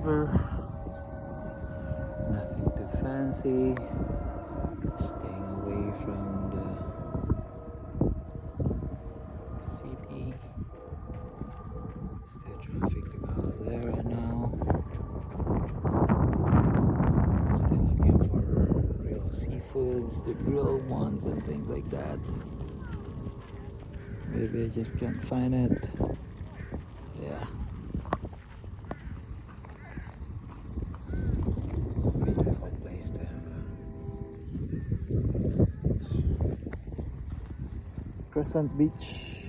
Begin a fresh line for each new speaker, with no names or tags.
river. Nothing too fancy. Staying away from the city. Still traffic to go there right now. Still looking for real seafoods, the grilled ones and things like that. Maybe I just can't find it. Yeah. It's a beautiful place to have Crescent Beach.